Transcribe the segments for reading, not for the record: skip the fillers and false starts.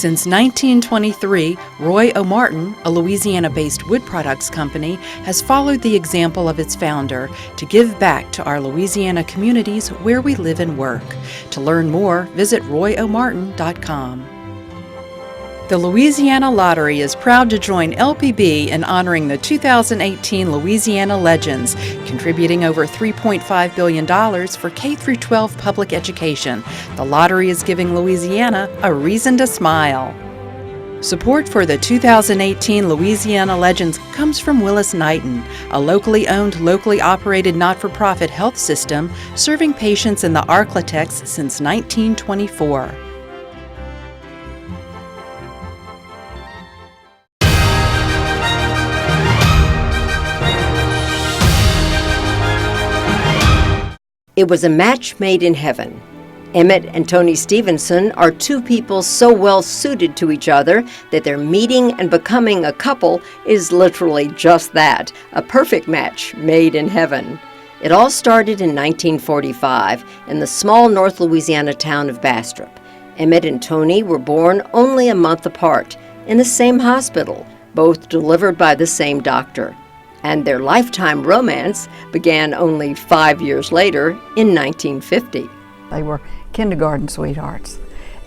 Since 1923, Roy O'Martin, a Louisiana-based wood products company, has followed the example of its founder to give back to our Louisiana communities where we live and work. To learn more, visit royomartin.com. The Louisiana Lottery is proud to join LPB in honoring the 2018 Louisiana Legends, contributing over $3.5 billion for K-12 public education. The lottery is giving Louisiana a reason to smile. Support for the 2018 Louisiana Legends comes from Willis Knighton, a locally owned, locally operated not-for-profit health system serving patients in the Arklatex since 1924. It was a match made in heaven. Emmet and Toni Stephenson are two people so well suited to each other that their meeting and becoming a couple is literally just that, a perfect match made in heaven. It all started in 1945 in the small North Louisiana town of Bastrop. Emmet and Toni were born only a month apart in the same hospital, both delivered by the same doctor. And their lifetime romance began only 5 years later in 1950. They were kindergarten sweethearts,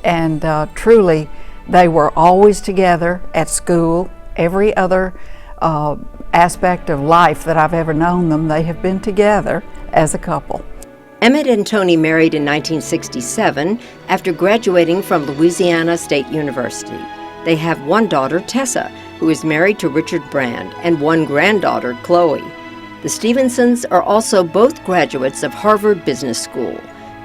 and truly they were always together at school. Every other aspect of life that I've ever known them, they have been together as a couple. Emmet and Toni married in 1967 after graduating from Louisiana State University. They have one daughter, Tessa, who is married to Richard Brand, and one granddaughter, Chloe. The Stephensons are also both graduates of Harvard Business School,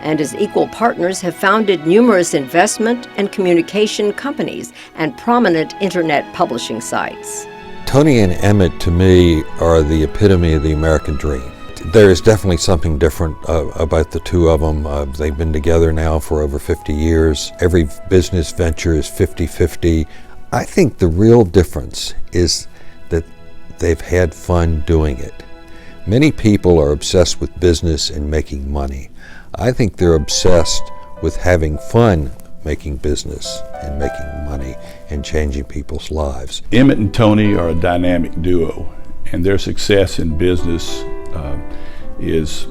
and as equal partners have founded numerous investment and communication companies and prominent internet publishing sites. Toni and Emmet, to me, are the epitome of the American dream. There is definitely something different about the two of them. They've been together now for over 50 years. Every business venture is 50-50. I think the real difference is that they've had fun doing it. Many people are obsessed with business and making money. I think they're obsessed with having fun making business and making money and changing people's lives. Emmet and Toni are a dynamic duo, and their success in business is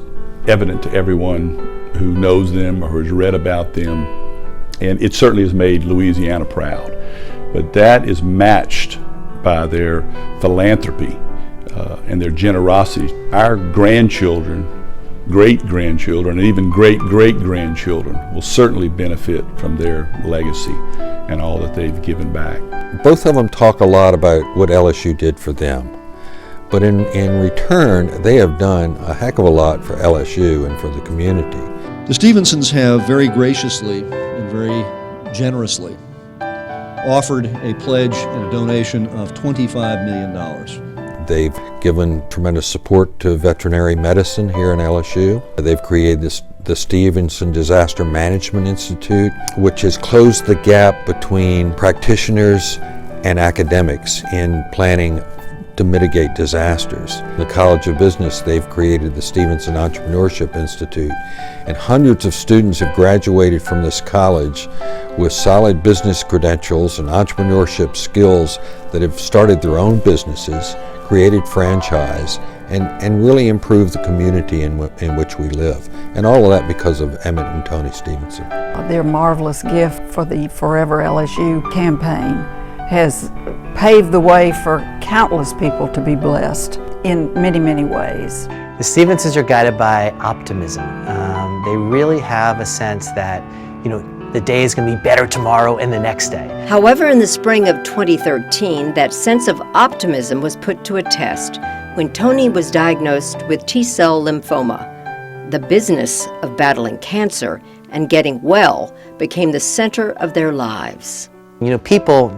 evident to everyone who knows them or has read about them, and it certainly has made Louisiana proud. But that is matched by their philanthropy and their generosity. Our grandchildren, great-grandchildren, and even great-great-grandchildren will certainly benefit from their legacy and all that they've given back. Both of them talk a lot about what LSU did for them. But in return, they have done a heck of a lot for LSU and for the community. The Stephensons have very graciously and very generously offered a pledge and a donation of $25 million. They've given tremendous support to veterinary medicine here in LSU. They've created the Stephenson Disaster Management Institute, which has closed the gap between practitioners and academics in planning to mitigate disasters. In the College of Business, they've created the Stephenson Entrepreneurship Institute, and hundreds of students have graduated from this college with solid business credentials and entrepreneurship skills that have started their own businesses, created franchise, and really improved the community in which we live. And all of that because of Emmet and Toni Stephenson. Their marvelous gift for the Forever LSU campaign has paved the way for countless people to be blessed in many, many ways. The Stephensons are guided by optimism. They really have a sense that, the day is going to be better tomorrow and the next day. However, in the spring of 2013, that sense of optimism was put to a test when Toni was diagnosed with T-cell lymphoma. The business of battling cancer and getting well became the center of their lives. People,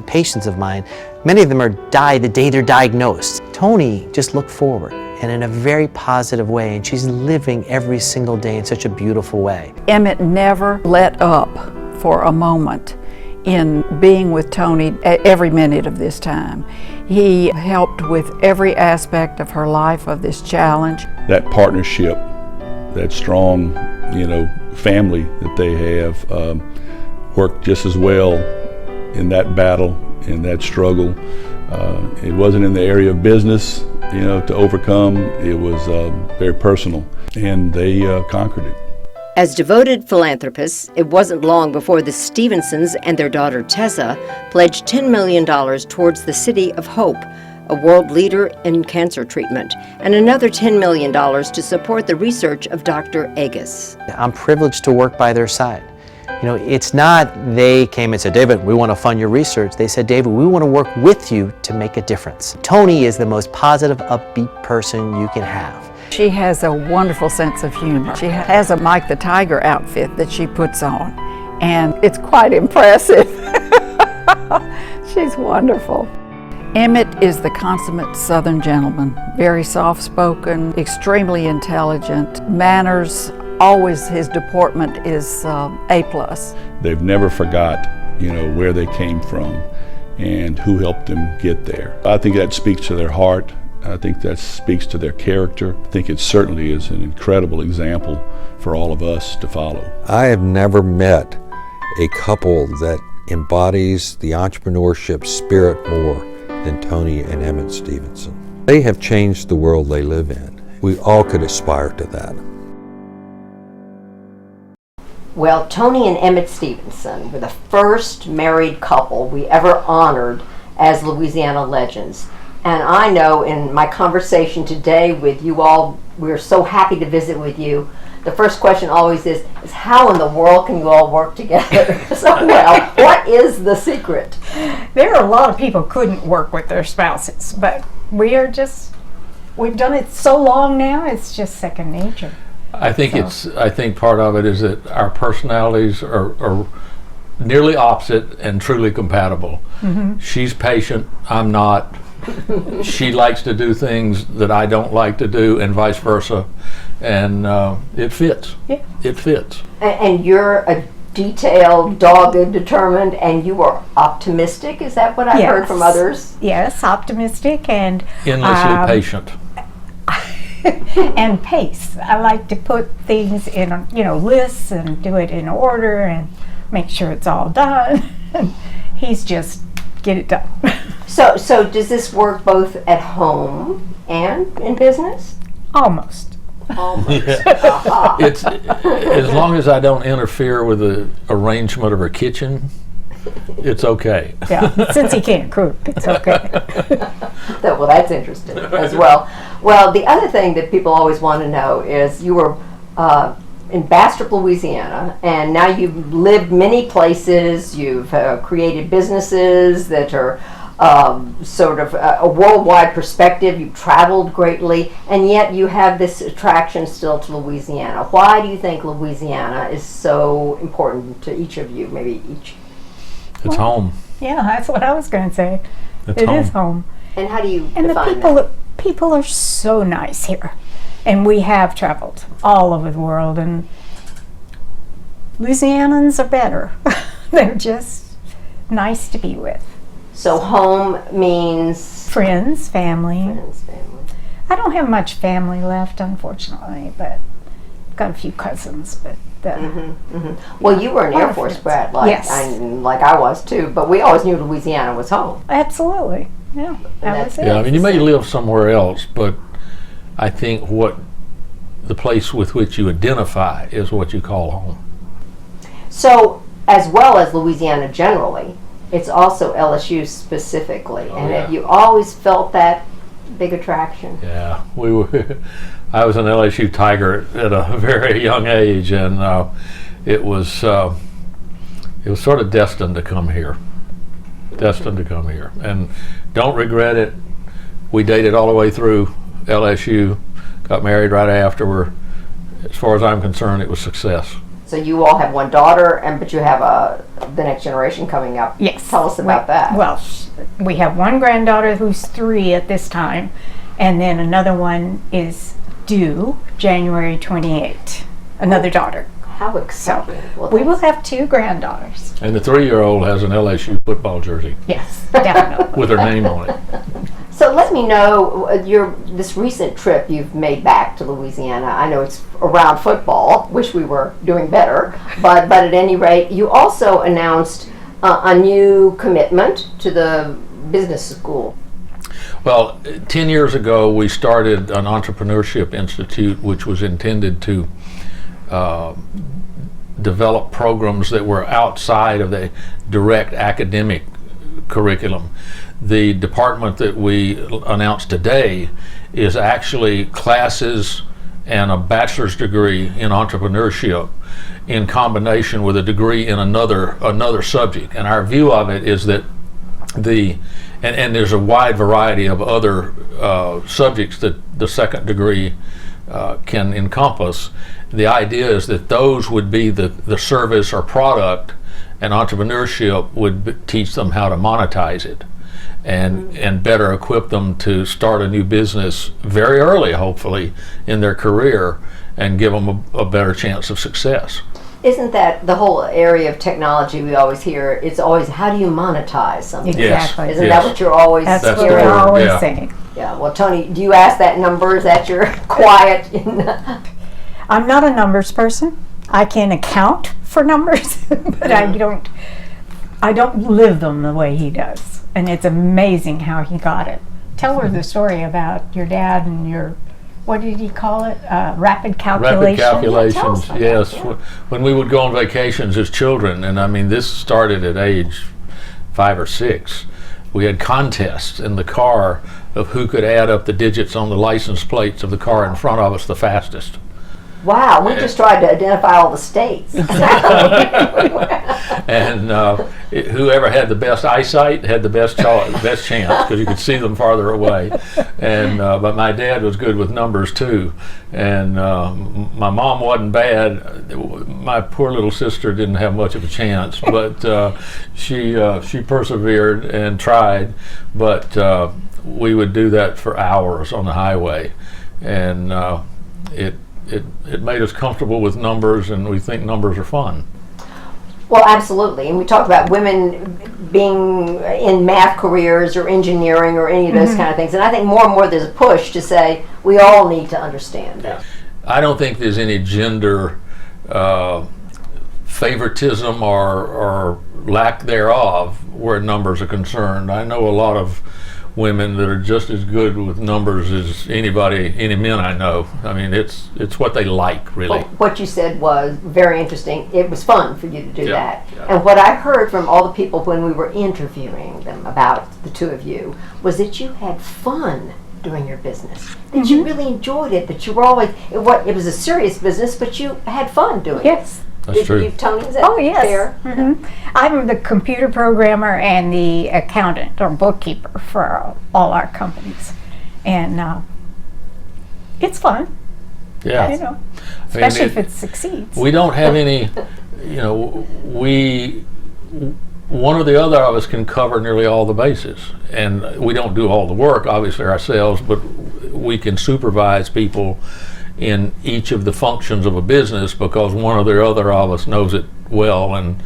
patients of mine, many of them die the day they're diagnosed. Toni just looked forward, and in a very positive way, and she's living every single day in such a beautiful way. Emmet never let up for a moment in being with Toni every minute of this time. He helped with every aspect of her life, of this challenge. That partnership, that strong, family that they have worked just as well in that battle, in that struggle. It wasn't in the area of business, to overcome. It was very personal, and they conquered it. As devoted philanthropists, it wasn't long before the Stephensons and their daughter Tessa pledged $10 million towards the City of Hope, a world leader in cancer treatment, and another $10 million to support the research of Dr. Agus. I'm privileged to work by their side. It's not they came and said, David, we want to fund your research. They said, David, we want to work with you to make a difference. Toni is the most positive, upbeat person you can have. She has a wonderful sense of humor. She has a Mike the Tiger outfit that she puts on, and it's quite impressive. She's wonderful. Emmet is the consummate Southern gentleman, very soft-spoken, extremely intelligent, manners, always his deportment is A+. They've never forgot, where they came from and who helped them get there. I think that speaks to their heart. I think that speaks to their character. I think it certainly is an incredible example for all of us to follow. I have never met a couple that embodies the entrepreneurship spirit more than Toni and Emmet Stephenson. They have changed the world they live in. We all could aspire to that. Well, Toni and Emmet Stephenson were the first married couple we ever honored as Louisiana Legends. And I know in my conversation today with you all, we're so happy to visit with you. The first question always is how in the world can you all work together so well? What is the secret? There are a lot of people who couldn't work with their spouses, but we've done it so long now, it's just second nature. I think part of it is that our personalities are nearly opposite and truly compatible. Mm-hmm. She's patient, I'm not. She likes to do things that I don't like to do, and vice versa, and it fits. Yeah. It fits. And you're a detailed, dogged, determined, and you are optimistic. Is that what I heard from others? Yes, optimistic and endlessly patient. And pace. I like to put things in, lists and do it in order and make sure it's all done. He's just get it done. So does this work both at home and in business? Almost. Yeah. It's as long as I don't interfere with the arrangement of her kitchen, it's okay. Yeah, since he can't cook, it's okay. Well, that's interesting as well. Well, the other thing that people always want to know is you were in Bastrop, Louisiana, and now you've lived many places. You've created businesses that are sort of a worldwide perspective. You've traveled greatly, and yet you have this attraction still to Louisiana. Why do you think Louisiana is so important to each of you, maybe each? It's home. Yeah, that's what I was going to say. It's It home. is home. And how do you And define the people are so nice here. And we have traveled all over the world, and Louisianans are better. They're just nice to be with. So home means Friends, family. friends, family. I don't have much family left, unfortunately, but I've got a few cousins. But Well, you were an Lot Air of Force friends. brat, like Yes. like I was too. But we always knew Louisiana was home. absolutely, yeah, that was it. Yeah, I mean, you may live somewhere else, but I think the place with which you identify is what you call home. So, as well as Louisiana generally, it's also LSU specifically. And yeah. have you always felt that big attraction? Yeah, we were. I was an LSU Tiger at a very young age, and it was sort of destined to come here. Destined to come here, and don't regret it. We dated all the way through LSU, got married right afterward. As far as I'm concerned, it was success. So you all have one daughter, but you have the next generation coming up. Yes. Tell us about that. Well, we have one granddaughter who's 3 at this time, and then another one is due January 28th. Another daughter. How So exciting. Well, we will that's- have 2 granddaughters. And the 3-year-old has an LSU football jersey Yes, definitely. with her name on it. So let me know this recent trip you've made back to Louisiana. I know it's around football. Wish we were doing better, but at any rate, you also announced a new commitment to the business school? Well, 10 years ago, we started an Entrepreneurship Institute, which was intended to develop programs that were outside of the direct academic curriculum. The department that we announced today is actually classes and a bachelor's degree in entrepreneurship in combination with a degree in another subject. And our view of it is that and there's a wide variety of other subjects that the second degree can encompass. The idea is that those would be the service or product, and entrepreneurship would teach them how to monetize it and better equip them to start a new business very early, hopefully, in their career, and give them a better chance of success. Isn't that the whole area of technology we always hear? It's always, how do you monetize something? Exactly. Isn't that what you're always That's That's what the we're word, always yeah. saying. Yeah, well, Toni, do you ask that number? Is that your quiet? I'm not a numbers person. I can account for numbers, but I don't live them the way he does. And it's amazing how he got it. Tell her the story about your dad and your, what did he call it? Rapid calculation. Rapid calculations, Yeah, tell us about yes. that, yeah. When we would go on vacations as children, and I mean, this started at age 5 or 6. We had contests in the car of who could add up the digits on the license plates of the car in front of us the fastest. Wow, we just tried to identify all the states. And whoever had the best eyesight had the best chance, because you could see them farther away. And but my dad was good with numbers too, and my mom wasn't bad. My poor little sister didn't have much of a chance, but she persevered and tried. But we would do that for hours on the highway, and it made us comfortable with numbers, and we think numbers are fun. Well, absolutely. And we talked about women being in math careers or engineering or any of those kind of things. And I think more and more there's a push to say we all need to understand that. I don't think there's any gender favoritism or lack thereof where numbers are concerned. I know a lot of women that are just as good with numbers as any men I know. I mean, it's what they like, really. Well, what you said was very interesting. It was fun for you to do that. Yeah. And what I heard from all the people when we were interviewing them about the two of you was that you had fun doing your business, that you really enjoyed it, that you were always, it was a serious business, but you had fun doing it. Yes. That's true. Toni, is that Oh, yes. fair? I'm the computer programmer and the accountant or bookkeeper for all our companies. And it's fun, Yeah. you know, especially if it succeeds. We don't have any, one or the other of us can cover nearly all the bases. And we don't do all the work, obviously, ourselves, but we can supervise people in each of the functions of a business because one or the other of us knows it well, and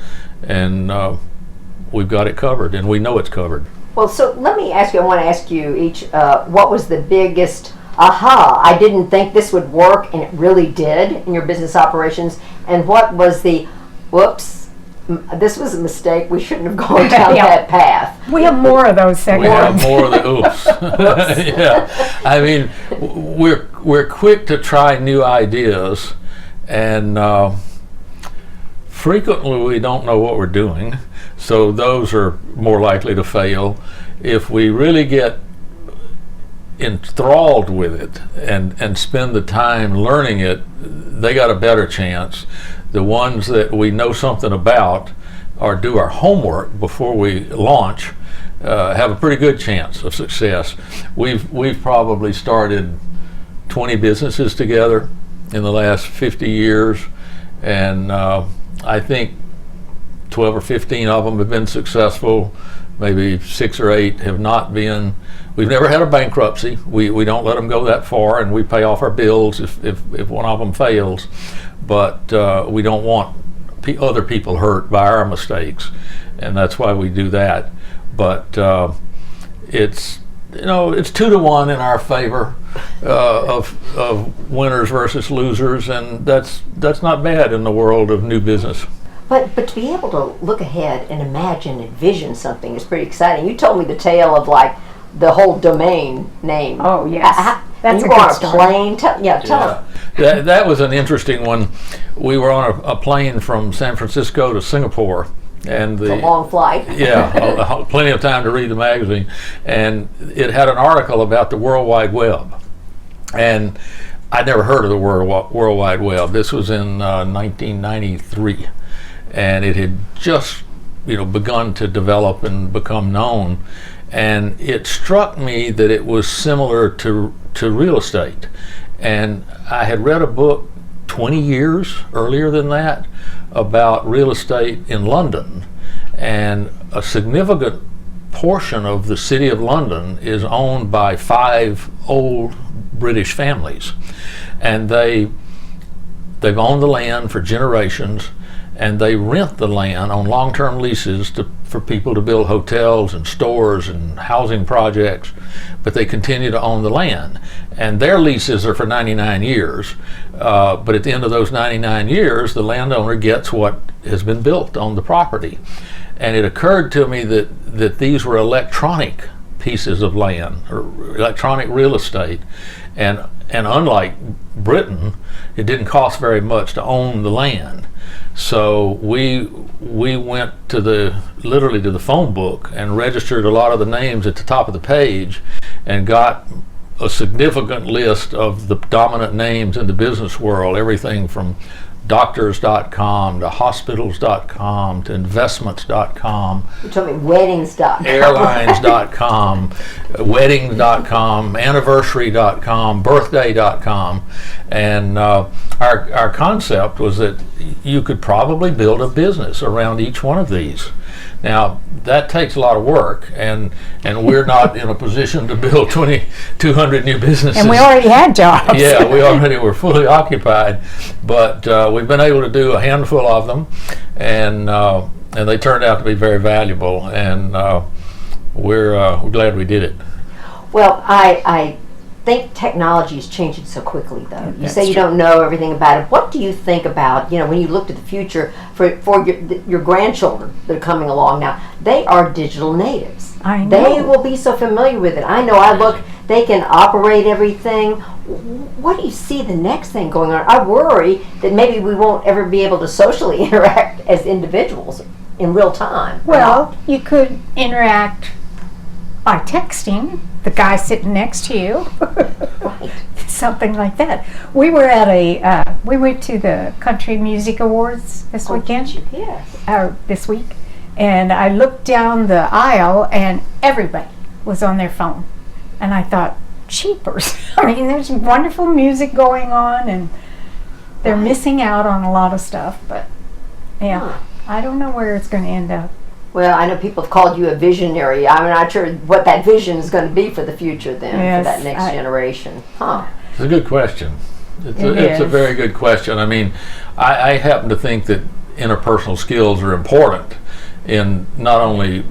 we've got it covered, and we know it's covered. Well, so let me ask you, I want to ask you each, what was the biggest aha, I didn't think this would work, and it really did in your business operations, and what was the, whoops, this was a mistake, we shouldn't have gone down that path. We have more of those We segments. have more of the oops. Yeah, I mean, we're quick to try new ideas, and frequently we don't know what we're doing, so those are more likely to fail. If we really get enthralled with it and spend the time learning it, they got a better chance. The ones that we know something about or do our homework before we launch have a pretty good chance of success. We've probably started 20 businesses together in the last 50 years, and I think 12 or 15 of them have been successful. Maybe 6 or 8 have not been. We've never had a bankruptcy. We don't let them go that far, and we pay off our bills if one of them fails. But we don't want other people hurt by our mistakes, and that's why we do that. But it's 2-to-1 in our favor of winners versus losers, and that's not bad in the world of new business. But to be able to look ahead and imagine, envision something is pretty exciting. You told me the tale of like the whole domain name. Oh, yes. That's you a were good on a story. plane. Tell us. That was an interesting one. We were on a plane from San Francisco to Singapore, and It's a long flight. plenty of time to read the magazine, and it had an article about the World Wide Web, and I'd never heard of the World Wide Web. This was in 1993, and it had just begun to develop and become known, and it struck me that it was similar to real estate. And I had read a book 20 years earlier than that about real estate in London, and a significant portion of the city of London is owned by 5 old British families, and they've owned the land for generations, and they rent the land on long-term leases for people to build hotels and stores and housing projects, but they continue to own the land. And their leases are for 99 years, but at the end of those 99 years, the landowner gets what has been built on the property. And it occurred to me that these were electronic pieces of land, or electronic real estate, and unlike Britain, it didn't cost very much to own the land. So we went literally to the phone book and registered a lot of the names at the top of the page, and got a significant list of the dominant names in the business world, everything from doctors.com to hospitals.com to investments.com. You told me weddings.com. Airlines.com, weddings.com, anniversary.com, birthday.com. And our concept was that you could probably build a business around each one of these. Now, that takes a lot of work, and we're not in a position to build 200 new businesses. And we already had jobs. Yeah, we already were fully occupied, but we've been able to do a handful of them, and they turned out to be very valuable, and we're glad we did it. Well, I think technology is changing so quickly, though. You say you don't know everything about it. What do you think about, when you look to the future for your grandchildren that are coming along now? They are digital natives. I know. They will be so familiar with it. I know. They can operate everything. What do you see the next thing going on? I worry that maybe we won't ever be able to socially interact as individuals in real time. Well, you could interact by texting the guy sitting next to you. Right. Something like that. We were at we went to the Country Music Awards this weekend. Yes. This week. And I looked down the aisle and everybody was on their phone. And I thought, cheapers. I mean, there's wonderful music going on, and they're missing out on a lot of stuff. But yeah, I don't know where it's going to end up. Well, I know people have called you a visionary. I'm not sure what that vision is going to be for the future then, for that next generation. It's a good question. It's a very good question. I mean, I happen to think that interpersonal skills are important in not only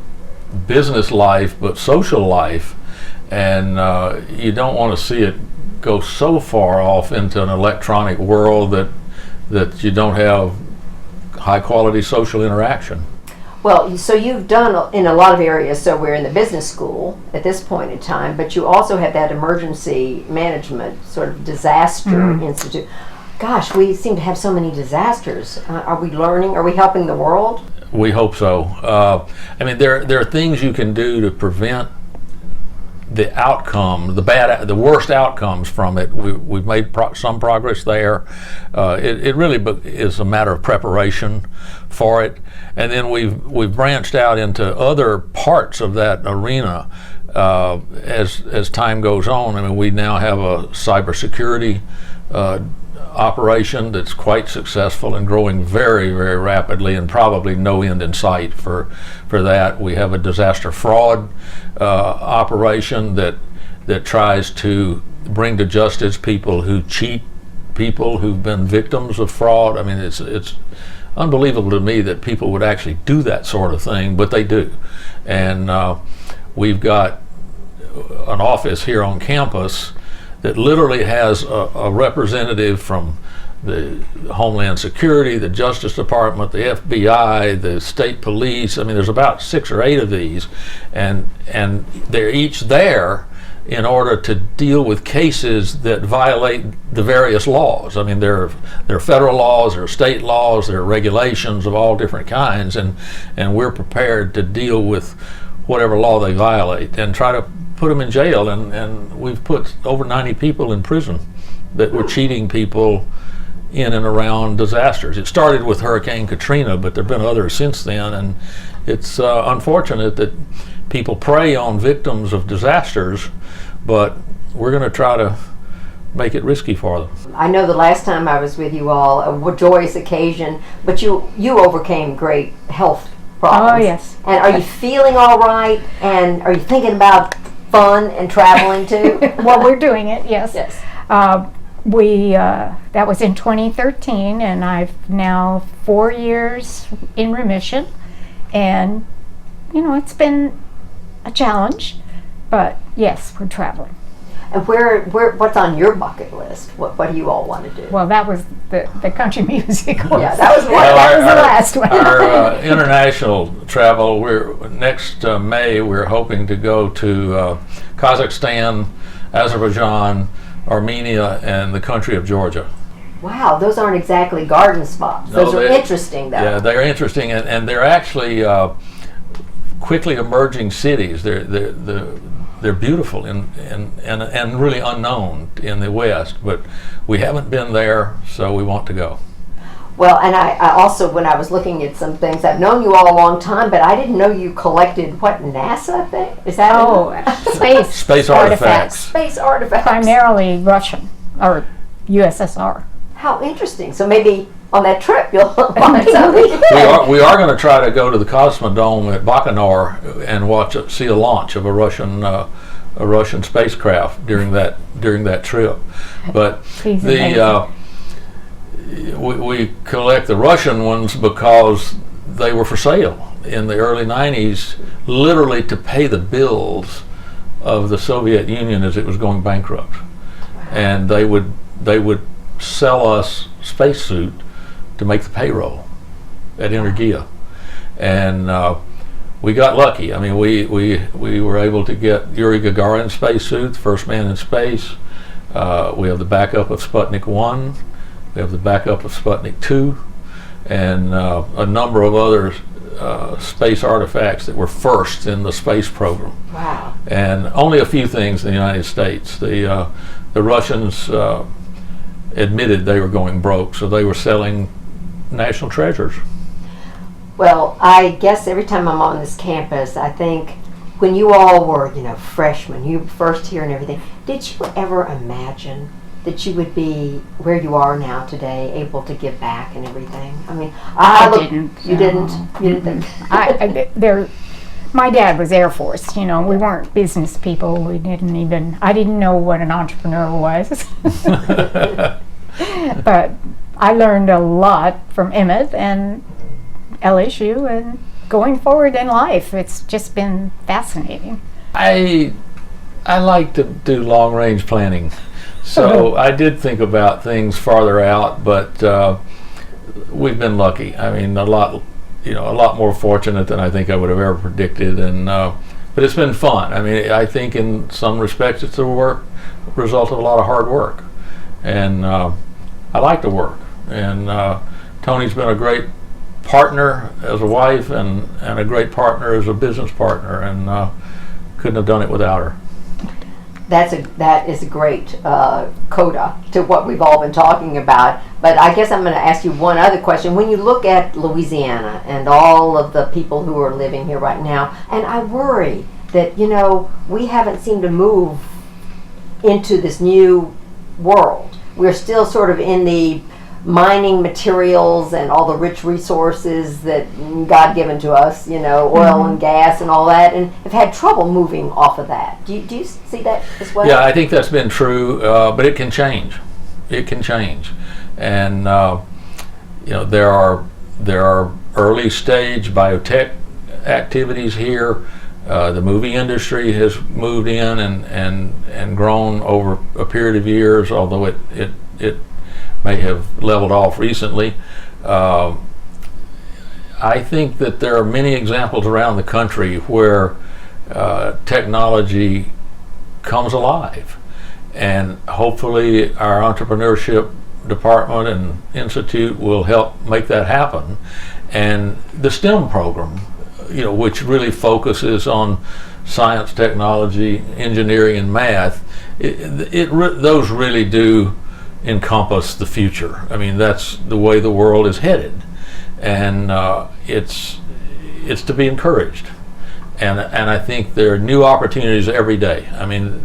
business life, but social life. And you don't want to see it go so far off into an electronic world that you don't have high quality social interaction. Well, so you've done in a lot of areas. So we're in the business school at this point in time, but you also have that emergency management sort of disaster institute. Gosh, we seem to have so many disasters. Are we learning? Are we helping the world? We hope so. I mean, there are things you can do to prevent the outcome, the worst outcomes from it. We've made some progress there. It really is a matter of preparation for it, and then we've branched out into other parts of that arena as time goes on. I mean, we now have a cybersecurity operation that's quite successful and growing very, very rapidly, and probably no end in sight for that. We have a disaster fraud operation that tries to bring to justice people who cheat people who've been victims of fraud. I mean, it's unbelievable to me that people would actually do that sort of thing, but they do. And we've got an office here on campus that literally has a representative from the Homeland Security, the Justice Department, the FBI, the state police. I mean, there's about 6 or 8 of these, and they're each there in order to deal with cases that violate the various laws. I mean, there are federal laws, there are state laws, there are regulations of all different kinds, and we're prepared to deal with whatever law they violate and try to put them in jail. And we've put over 90 people in prison that were cheating people in and around disasters. It started with Hurricane Katrina, but there have been others since then, and it's unfortunate that people prey on victims of disasters, but we're going to try to make it risky for them. I know the last time I was with you all, a joyous occasion, but you overcame great health problems. Oh, yes. And are you feeling all right? And are you thinking about fun and traveling too? Well, we're doing it, yes. Yes. That was in 2013, and I've now 4 years in remission, and it's been a challenge, but yes, we're traveling. And what's on your bucket list? What do you all want to do? Well, that was the country music. Yeah, that was one. That was the last one. Our international travel, next May we're hoping to go to Kazakhstan, Azerbaijan, Armenia, and the country of Georgia. Wow, those aren't exactly garden spots. Those are interesting, though. Yeah, they're interesting, and they're actually quickly emerging cities. They're beautiful and really unknown in the West, but we haven't been there, so we want to go. Well, and I also, when I was looking at some things, I've known you all a long time, but I didn't know you collected what NASA thing? Is that space artifacts. Space artifacts. Primarily Russian or USSR. How interesting. So maybe on that trip you'll find something. We are going to try to go to the Cosmodome at Baikonur and see a launch of a Russian spacecraft during that trip. But we collect the Russian ones because they were for sale in the early 90s, literally to pay the bills of the Soviet Union as it was going bankrupt. And they would sell us spacesuit to make the payroll at Energia. And we got lucky. I mean, we were able to get Yuri Gagarin's spacesuit, the first man in space. We have the backup of Sputnik 1. We have the backup of Sputnik 2, and a number of other space artifacts that were first in the space program. Wow. And only a few things in the United States. The Russians admitted they were going broke, so they were selling national treasures. Well, I guess every time I'm on this campus, I think when you all were, freshmen, you were first here and everything, did you ever imagine that you would be where you are now today, able to give back and everything? I mean, I didn't. You didn't? You didn't think? My dad was Air Force. We weren't business people. I didn't know what an entrepreneur was. But I learned a lot from Emmet and LSU, and going forward in life, it's just been fascinating. I like to do long range planning. So I did think about things farther out, but we've been lucky. I mean, a lot more fortunate than I think I would have ever predicted. And but it's been fun. I mean, I think in some respects it's a result of a lot of hard work, and I like to work. And Toni's been a great partner as a wife and a great partner as a business partner, and couldn't have done it without her. That is a great coda to what we've all been talking about. But I guess I'm going to ask you one other question. When you look at Louisiana and all of the people who are living here right now, and I worry that, we haven't seemed to move into this new world. We're still sort of in the mining materials and all the rich resources that God given to us, oil and gas and all that, and have had trouble moving off of that. Do you see that as well? Yeah, I think that's been true, but it can change. It can change, and there are early stage biotech activities here. The movie industry has moved in and grown over a period of years, although it may have leveled off recently. I think that there are many examples around the country where technology comes alive, and hopefully our entrepreneurship department and institute will help make that happen. And the STEM program, which really focuses on science, technology, engineering, and math, those really do encompass the future. I mean, that's the way the world is headed, and it's to be encouraged. And I think there are new opportunities every day. I mean,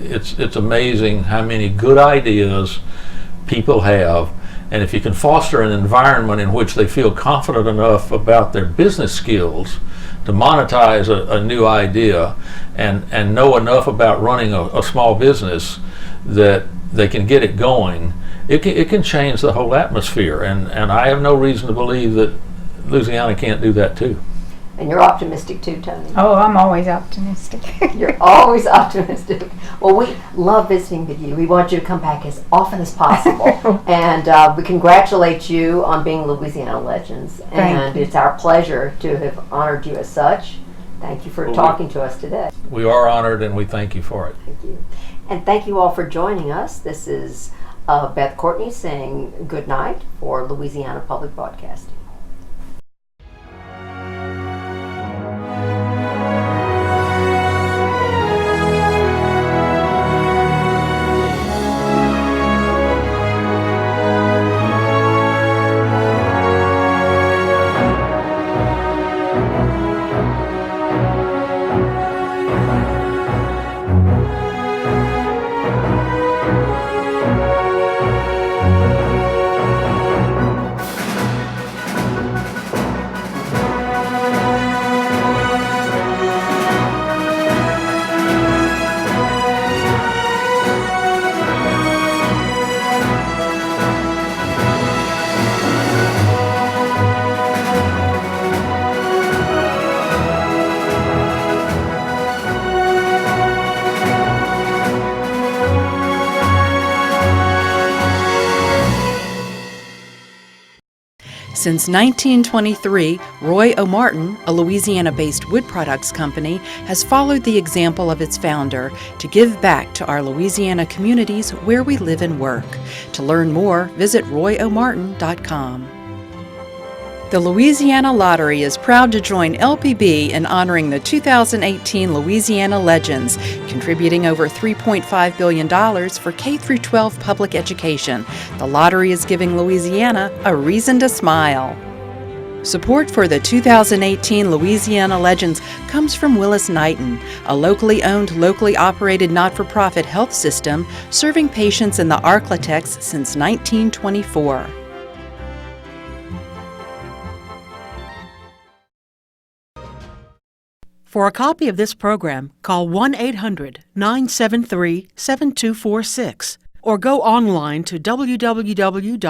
it's amazing how many good ideas people have, and if you can foster an environment in which they feel confident enough about their business skills to monetize a new idea, and know enough about running a small business that they can get it going, it can change the whole atmosphere. And I have no reason to believe that Louisiana can't do that too. And you're optimistic too, Toni. Oh, I'm always optimistic. You're always optimistic. Well, we love visiting with you. We want you to come back as often as possible. And we congratulate you on being Louisiana Legends. And it's our pleasure to have honored you as such. Thank you for talking to us today. We are honored, and we thank you for it. Thank you. And thank you all for joining us. This is Beth Courtney saying good night for Louisiana Public Broadcasting. Since 1923, Roy O'Martin, a Louisiana-based wood products company, has followed the example of its founder to give back to our Louisiana communities where we live and work. To learn more, visit royomartin.com. The Louisiana Lottery is proud to join LPB in honoring the 2018 Louisiana Legends, contributing over $3.5 billion for K-12 public education. The lottery is giving Louisiana a reason to smile. Support for the 2018 Louisiana Legends comes from Willis Knighton, a locally owned, locally operated not-for-profit health system serving patients in the Arklatex since 1924. For a copy of this program, call 1-800-973-7246 or go online to www.lpb.org.